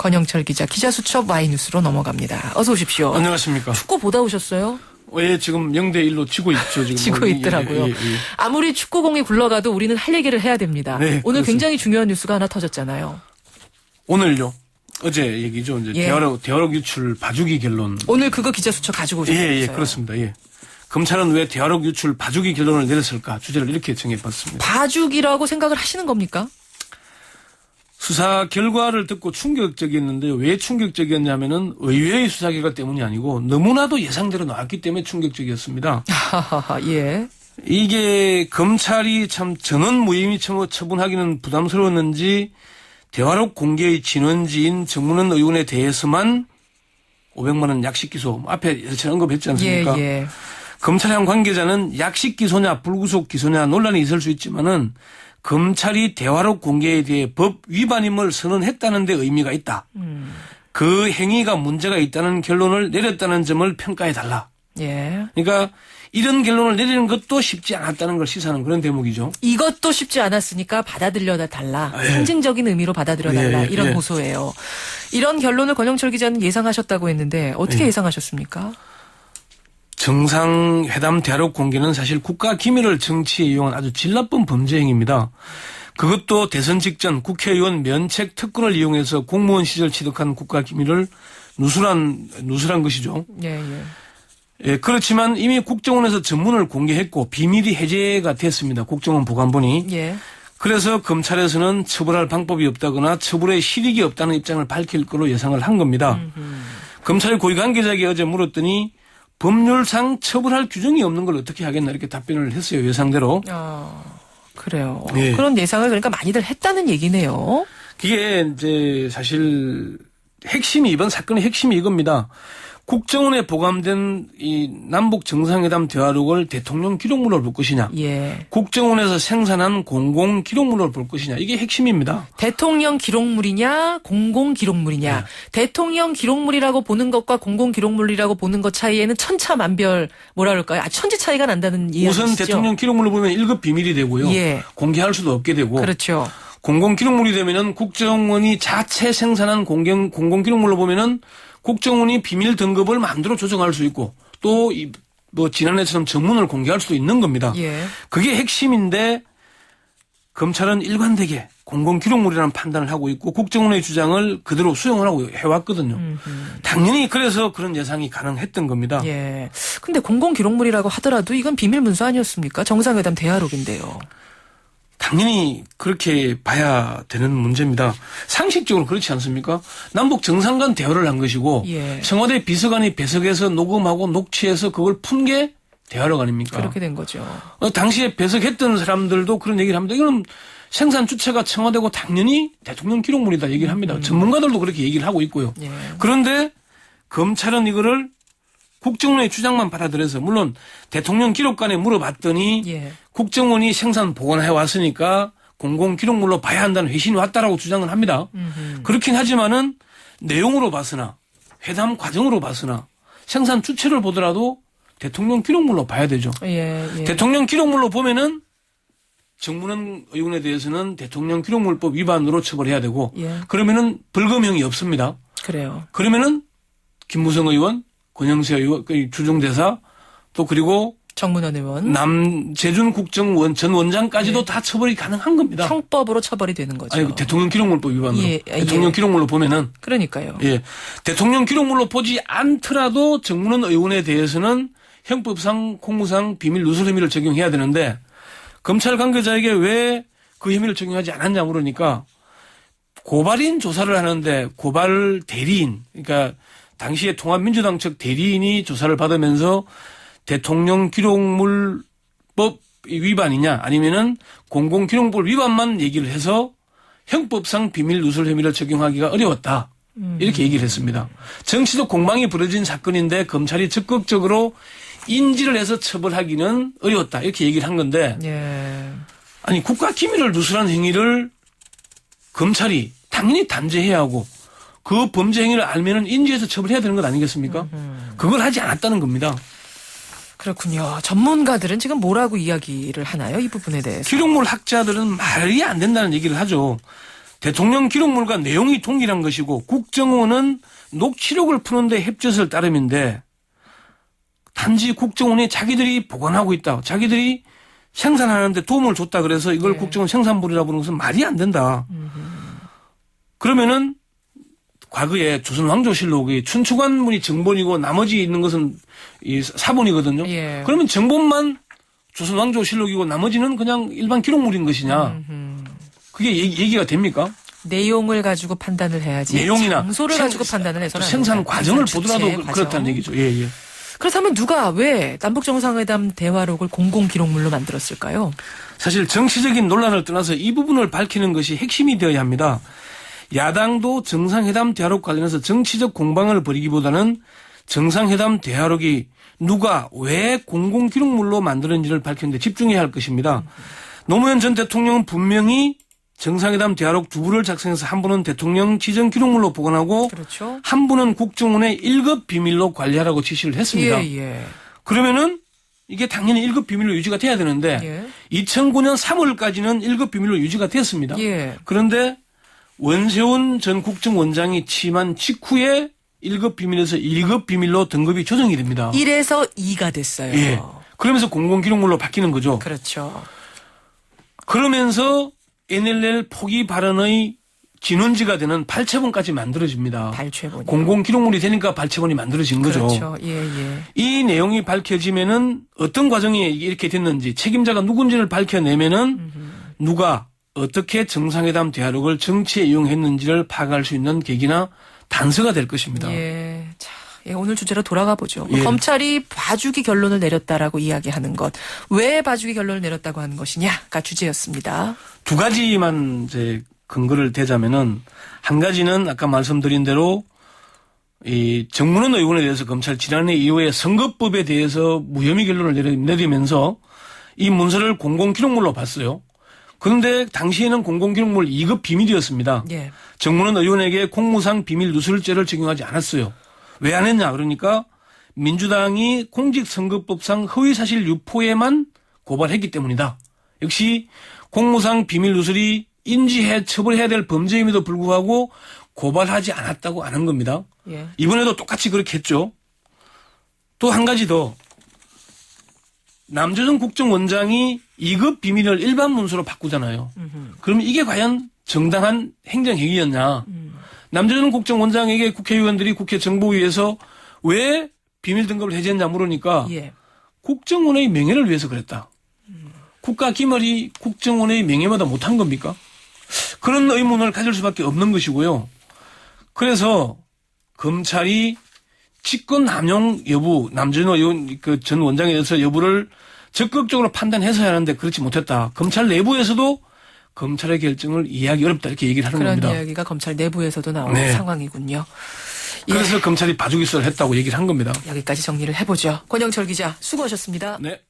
권영철 기자, 기자수첩 Y뉴스로 넘어갑니다. 어서 오십시오. 안녕하십니까. 축구 보다 오셨어요? 예, 지금 0대1로 지고 있죠. 지금 지고 있더라고요. 예. 아무리 축구공이 굴러가도 우리는 할 얘기를 해야 됩니다. 네, 오늘 그렇습니다. 굉장히 중요한 뉴스가 하나 터졌잖아요. 오늘요. 어제 얘기죠. 이제 예. 대화록 유출 봐주기 결론. 오늘 그거 기자수첩 가지고 오셨어요. 예, 그렇습니다. 예. 검찰은 왜 대화록 유출 봐주기 결론을 내렸을까? 주제를 이렇게 정해봤습니다. 봐주기라고 생각을 하시는 겁니까? 수사 결과를 듣고 충격적이었는데요. 왜 충격적이었냐면은 의외의 수사 결과 때문이 아니고 너무나도 예상대로 나왔기 때문에 충격적이었습니다. 예. 이게 검찰이 참 전원 무혐의 처분하기는 부담스러웠는지 대화록 공개의 진원지인 정문원 의원에 대해서만 500만 원 약식 기소 앞에 여러 차례 언급했지 않습니까? 예. 검찰형 관계자는 약식 기소냐 불구속 기소냐 논란이 있을 수 있지만은 검찰이 대화록 공개에 대해 법 위반임을 선언했다는 데 의미가 있다. 그 행위가 문제가 있다는 결론을 내렸다는 점을 평가해달라. 예. 그러니까 이런 결론을 내리는 것도 쉽지 않았다는 걸 시사하는 그런 대목이죠. 이것도 쉽지 않았으니까 받아들여 달라. 예. 상징적인 의미로 받아들여 달라. 예, 이런 예. 호소예요. 이런 결론을 권영철 기자는 예상하셨다고 했는데 어떻게 예상하셨습니까? 정상회담 대화록 공개는 사실 국가 기밀을 정치에 이용한 아주 질 나쁜 범죄 행위입니다. 그것도 대선 직전 국회의원 면책 특권을 이용해서 공무원 시절 취득한 국가 기밀을 누설한 것이죠. 예. 예, 그렇지만 이미 국정원에서 전문을 공개했고 비밀이 해제가 됐습니다. 국정원 보관본이. 예. 그래서 검찰에서는 처벌할 방법이 없다거나 처벌의 실익이 없다는 입장을 밝힐 걸로 예상을 한 겁니다. 검찰 고위 관계자에게 어제 물었더니 법률상 처벌할 규정이 없는 걸 어떻게 하겠나 이렇게 답변을 했어요. 예상대로. 그래요. 예. 그런 예상을 그러니까 많이들 했다는 얘기네요. 그게 이제 사실 이번 사건의 핵심이 이겁니다. 국정원에 보관된 이 남북 정상회담 대화록을 대통령 기록물로 볼 것이냐. 예. 국정원에서 생산한 공공 기록물로 볼 것이냐. 이게 핵심입니다. 대통령 기록물이냐 공공 기록물이냐. 네. 대통령 기록물이라고 보는 것과 공공 기록물이라고 보는 것 차이에는 천차만별 뭐라 그럴까요? 천지 차이가 난다는 이야기시죠. 우선 대통령 기록물로 보면 1급 비밀이 되고요. 예. 공개할 수도 없게 되고. 그렇죠. 공공 기록물이 되면은 국정원이 자체 생산한 공공 기록물로 보면은 국정원이 비밀 등급을 마음대로 조정할 수 있고 또 지난해처럼 전문을 공개할 수도 있는 겁니다. 예. 그게 핵심인데 검찰은 일관되게 공공 기록물이라는 판단을 하고 있고 국정원의 주장을 그대로 수용을 하고 해왔거든요. 당연히 그래서 그런 예상이 가능했던 겁니다. 예. 근데 공공 기록물이라고 하더라도 이건 비밀 문서 아니었습니까? 정상회담 대화록인데요. 당연히 그렇게 봐야 되는 문제입니다. 상식적으로 그렇지 않습니까? 남북 정상 간 대화를 한 것이고 예. 청와대 비서관이 배석해서 녹음하고 녹취해서 그걸 푼 게 대화록 아닙니까? 그렇게 된 거죠. 당시에 배석했던 사람들도 그런 얘기를 합니다. 이거는 생산 주체가 청와대고 당연히 대통령 기록물이다 얘기를 합니다. 전문가들도 그렇게 얘기를 하고 있고요. 예. 그런데 검찰은 이거를 국정원의 주장만 받아들여서 물론 대통령 기록관에 물어봤더니 예. 국정원이 생산 보관해 왔으니까 공공 기록물로 봐야 한다는 회신이 왔다라고 주장을 합니다. 그렇긴 하지만은 내용으로 봐서나 회담 과정으로 봐서나 생산 주체를 보더라도 대통령 기록물로 봐야 되죠. 예. 대통령 기록물로 보면은 정문원 의원에 대해서는 대통령 기록물법 위반으로 처벌해야 되고 예. 그러면은 벌금형이 없습니다. 그래요. 그러면은 김무성 의원, 권영세 의원, 주중대사 또 그리고 정문원 의원. 남재준 국정원 전 원장까지도 다 처벌이 가능한 겁니다. 형법으로 처벌이 되는 거죠. 아니, 대통령 기록물법 위반으로. 예, 대통령 예. 기록물로 보면은. 그러니까요. 예. 대통령 기록물로 보지 않더라도 정문원 의원에 대해서는 형법상 공무상 비밀 누설 혐의를 적용해야 되는데 검찰 관계자에게 왜 그 혐의를 적용하지 않았냐 물으니까 고발인 조사를 하는데 고발 대리인, 그러니까 당시에 통합민주당 측 대리인이 조사를 받으면서 대통령 기록물법 위반이냐 아니면은 공공기록물 위반만 얘기를 해서 형법상 비밀 누설 혐의를 적용하기가 어려웠다. 이렇게 얘기를 했습니다. 정치적 공방이 벌어진 사건인데 검찰이 적극적으로 인지를 해서 처벌하기는 어려웠다. 이렇게 얘기를 한 건데 예. 아니 국가 기밀을 누설한 행위를 검찰이 당연히 단죄해야 하고 그 범죄 행위를 알면은 인지해서 처벌해야 되는 것 아니겠습니까? 그걸 하지 않았다는 겁니다. 그렇군요. 전문가들은 지금 뭐라고 이야기를 하나요? 이 부분에 대해서. 기록물 학자들은 말이 안 된다는 얘기를 하죠. 대통령 기록물과 내용이 동일한 것이고 국정원은 녹취록을 푸는데 협조했을 따름인데 단지 국정원이 자기들이 보관하고 있다. 자기들이 생산하는데 도움을 줬다 그래서 이걸 네. 국정원 생산물이라고 부르는 것은 말이 안 된다. 그러면은 과거에 조선왕조실록이 춘추관문이 정본이고 나머지 있는 것은 이 사본이거든요. 예. 그러면 정본만 조선왕조실록이고 나머지는 그냥 일반 기록물인 것이냐. 그게 얘기가 됩니까? 내용을 가지고 판단을 해야지. 내용이나 장소를 가지고 판단을 해서는 생산 안 된다. 과정을 생산 보더라도 주체, 과정. 그렇다는 얘기죠. 예, 예. 그렇다면 누가 왜 남북정상회담 대화록을 공공기록물로 만들었을까요? 사실 정치적인 논란을 떠나서 이 부분을 밝히는 것이 핵심이 되어야 합니다. 야당도 정상회담 대화록 관련해서 정치적 공방을 벌이기보다는 정상회담 대화록이 누가 왜 공공기록물로 만드는지를 밝히는 데 집중해야 할 것입니다. 노무현 전 대통령은 분명히 정상회담 대화록 두 부를 작성해서 한 부는 대통령 지정 기록물로 보관하고 그렇죠. 한 부는 국정원의 1급 비밀로 관리하라고 지시를 했습니다. 예, 예. 그러면은 이게 당연히 1급 비밀로 유지가 돼야 되는데 예. 2009년 3월까지는 1급 비밀로 유지가 됐습니다. 예. 그런데 원세훈 전 국정원장이 취임한 직후에 1급 비밀에서 2급 비밀로 등급이 조정이 됩니다. 1에서 2가 됐어요. 예. 그러면서 공공기록물로 바뀌는 거죠. 그렇죠. 그러면서 NLL 포기 발언의 진원지가 되는 발췌본까지 만들어집니다. 발췌본이. 공공기록물이 되니까 발췌본이 만들어진 거죠. 그렇죠. 예, 예. 이 내용이 밝혀지면은 어떤 과정이 이렇게 됐는지 책임자가 누군지를 밝혀내면은 누가 어떻게 정상회담 대화록을 정치에 이용했는지를 파악할 수 있는 계기나 단서가 될 것입니다. 예. 자, 예, 오늘 주제로 돌아가 보죠. 예. 검찰이 봐주기 결론을 내렸다라고 이야기하는 것. 왜 봐주기 결론을 내렸다고 하는 것이냐가 주제였습니다. 두 가지만 이제 근거를 대자면은 한 가지는 아까 말씀드린 대로 이 정문원 의원에 대해서 검찰 지난해 이후에 선거법에 대해서 무혐의 결론을 내리면서 이 문서를 공공기록물로 봤어요. 그런데 당시에는 공공기록물 2급 비밀이었습니다. 예. 정문원 의원에게 공무상 비밀 누설죄를 적용하지 않았어요. 왜 안 했냐 그러니까 민주당이 공직선거법상 허위사실 유포에만 고발했기 때문이다. 역시 공무상 비밀 누설이 인지해 처벌해야 될 범죄임에도 불구하고 고발하지 않았다고 아는 겁니다. 예. 이번에도 똑같이 그렇게 했죠. 또 한 가지 더. 남조선 국정원장이 2급 비밀을 일반 문서로 바꾸잖아요. 그러면 이게 과연 정당한 행정행위였냐. 남조선 국정원장에게 국회의원들이 국회 정보위에서 왜 비밀 등급을 해제했냐 물으니까 예. 국정원의 명예를 위해서 그랬다. 국가 기밀이 국정원의 명예보다 못한 겁니까? 그런 의문을 가질 수밖에 없는 것이고요. 그래서 검찰이 직권 남용 여부, 남준호 의원 전 원장에 대해서 여부를 적극적으로 판단해서 해야 하는데 그렇지 못했다. 검찰 내부에서도 검찰의 결정을 이해하기 어렵다 이렇게 얘기를 하는 그런 겁니다. 이야기가 검찰 내부에서도 나오는 네. 상황이군요. 예. 그래서 검찰이 봐주기 수사를 했다고 얘기를 한 겁니다. 여기까지 정리를 해보죠. 권영철 기자 수고하셨습니다. 네.